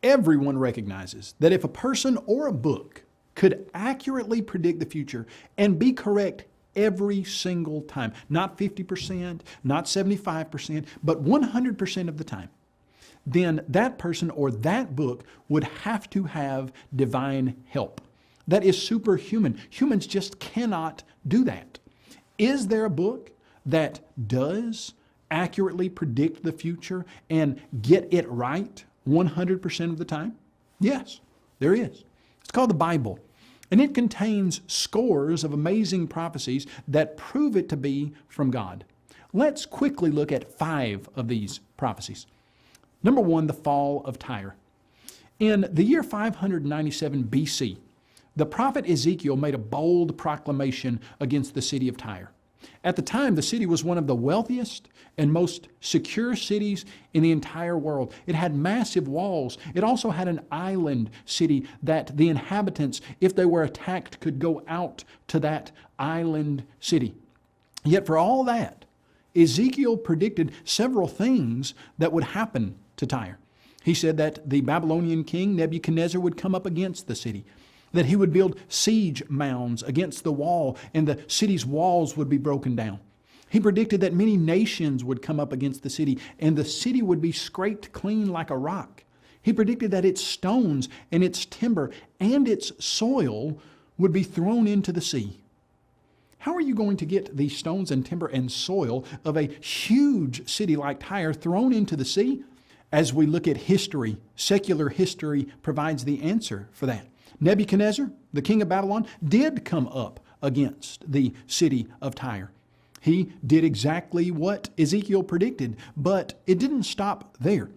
Everyone recognizes that if a person or a book could accurately predict the future and be correct every single time, not 50%, not 75%, but 100% of the time, then that person or that book would have to have divine help. That is superhuman. Humans just cannot do that. Is there a book that does accurately predict the future and get it right 100% of the time? Yes, there is. It's called the Bible. And it contains scores of amazing prophecies that prove it to be from God. Let's quickly look at 5 of these prophecies. Number 1, the fall of Tyre. In the year 597 BC, the prophet Ezekiel made a bold proclamation against the city of Tyre. At the time, the city was one of the wealthiest and most secure cities in the entire world. It had massive walls. It also had an island city that the inhabitants, if they were attacked, could go out to that island city. Yet for all that, Ezekiel predicted several things that would happen to Tyre. He said that the Babylonian king Nebuchadnezzar would come up against the city, that he would build siege mounds against the wall, and the city's walls would be broken down. He predicted that many nations would come up against the city, and the city would be scraped clean like a rock. He predicted that its stones and its timber and its soil would be thrown into the sea. How are you going to get the stones and timber and soil of a huge city like Tyre thrown into the sea? As we look at history, secular history provides the answer for that. Nebuchadnezzar, the king of Babylon, did come up against the city of Tyre. He did exactly what Ezekiel predicted, but it didn't stop there.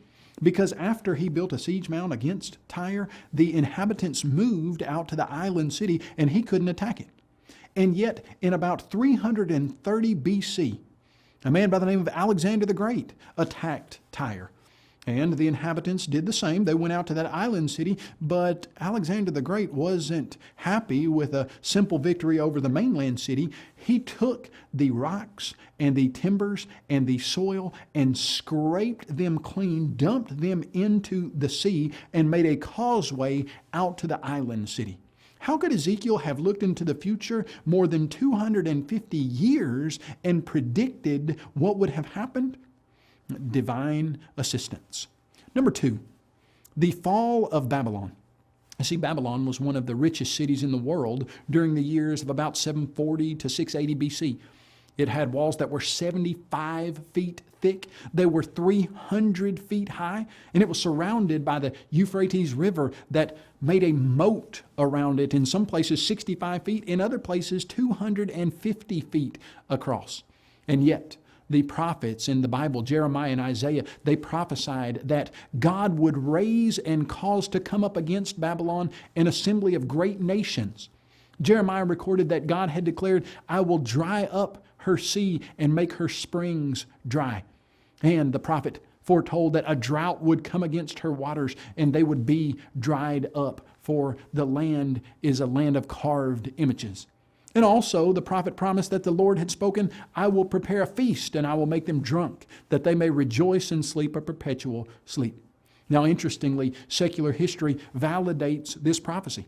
Because after he built a siege mound against Tyre, the inhabitants moved out to the island city and he couldn't attack it. And yet, in about 330 BC, a man by the name of Alexander the Great attacked Tyre. And the inhabitants did the same. They went out to that island city, but Alexander the Great wasn't happy with a simple victory over the mainland city. He took the rocks and the timbers and the soil and scraped them clean, dumped them into the sea, and made a causeway out to the island city. How could Ezekiel have looked into the future more than 250 years and predicted what would have happened? Divine assistance. Number 2, the fall of Babylon. See, Babylon was one of the richest cities in the world during the years of about 740 to 680 BC. It had walls that were 75 feet thick. They were 300 feet high, and it was surrounded by the Euphrates River that made a moat around it, in some places 65 feet, in other places 250 feet across. And yet, the prophets in the Bible, Jeremiah and Isaiah, they prophesied that God would raise and cause to come up against Babylon an assembly of great nations. Jeremiah recorded that God had declared, "I will dry up her sea and make her springs dry." And the prophet foretold that a drought would come against her waters and they would be dried up, for the land is a land of carved images. And also the prophet promised that the Lord had spoken, "I will prepare a feast and I will make them drunk, that they may rejoice and sleep a perpetual sleep." Now, interestingly, secular history validates this prophecy.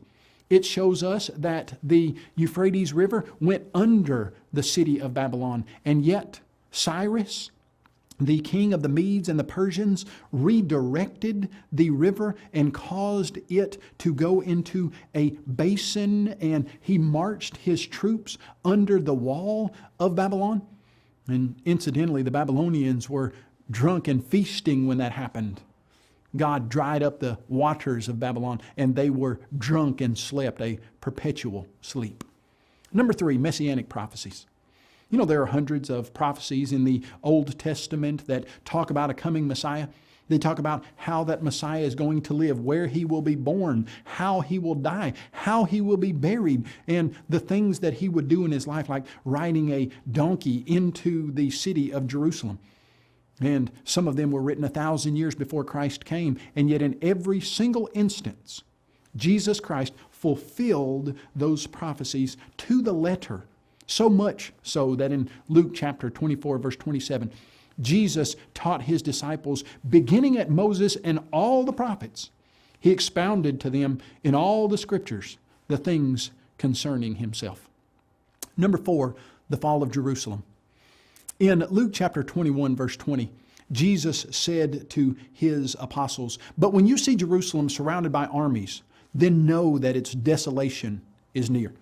It shows us that the Euphrates River went under the city of Babylon, and yet Cyrus, the king of the Medes and the Persians, redirected the river and caused it to go into a basin, and he marched his troops under the wall of Babylon. And incidentally, the Babylonians were drunk and feasting when that happened. God dried up the waters of Babylon, and they were drunk and slept a perpetual sleep. Number 3, messianic prophecies. You know, there are hundreds of prophecies in the Old Testament that talk about a coming Messiah. They talk about how that Messiah is going to live, where he will be born, how he will die, how he will be buried, and the things that he would do in his life, like riding a donkey into the city of Jerusalem. And some of them were written 1,000 years before Christ came, and yet in every single instance, Jesus Christ fulfilled those prophecies to the letter. So much so that in Luke chapter 24, verse 27, Jesus taught his disciples, beginning at Moses and all the prophets, He expounded to them in all the scriptures the things concerning himself. Number 4, the fall of Jerusalem. In Luke chapter 21, verse 20, Jesus said to his apostles, "But when you see Jerusalem surrounded by armies, then know that its desolation is near."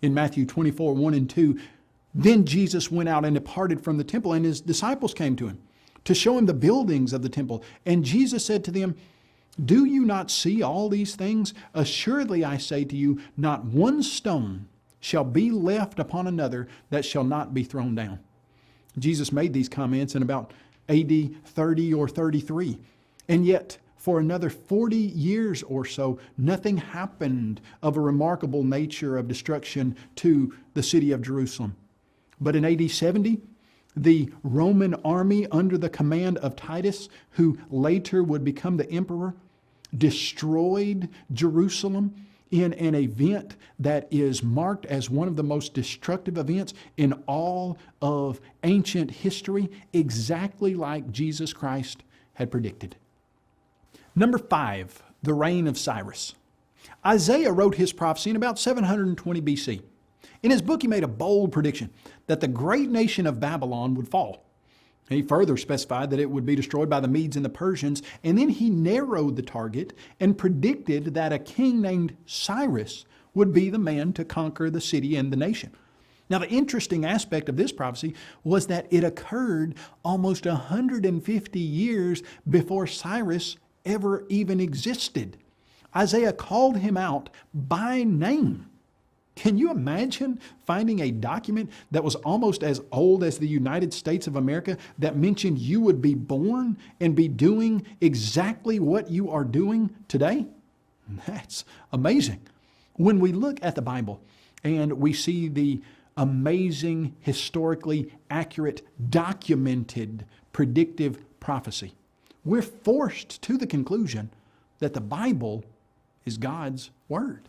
In Matthew 24, 1 and 2, then Jesus went out and departed from the temple, and his disciples came to him to show him the buildings of the temple. And Jesus said to them, "Do you not see all these things? Assuredly I say to you, not one stone shall be left upon another that shall not be thrown down." Jesus made these comments in about AD 30 or 33. And yet, for another 40 years or so, nothing happened of a remarkable nature of destruction to the city of Jerusalem. But in AD 70, the Roman army under the command of Titus, who later would become the emperor, destroyed Jerusalem in an event that is marked as one of the most destructive events in all of ancient history, exactly like Jesus Christ had predicted. Number 5, the reign of Cyrus. Isaiah wrote his prophecy in about 720 BC. In his book, he made a bold prediction that the great nation of Babylon would fall. He further specified that it would be destroyed by the Medes and the Persians, and then he narrowed the target and predicted that a king named Cyrus would be the man to conquer the city and the nation. Now, the interesting aspect of this prophecy was that it occurred almost 150 years before Cyrus ever even existed. Isaiah called him out by name. Can you imagine finding a document that was almost as old as the United States of America that mentioned you would be born and be doing exactly what you are doing today? That's amazing. When we look at the Bible and we see the amazing, historically accurate, documented, predictive prophecy, we're forced to the conclusion that the Bible is God's Word.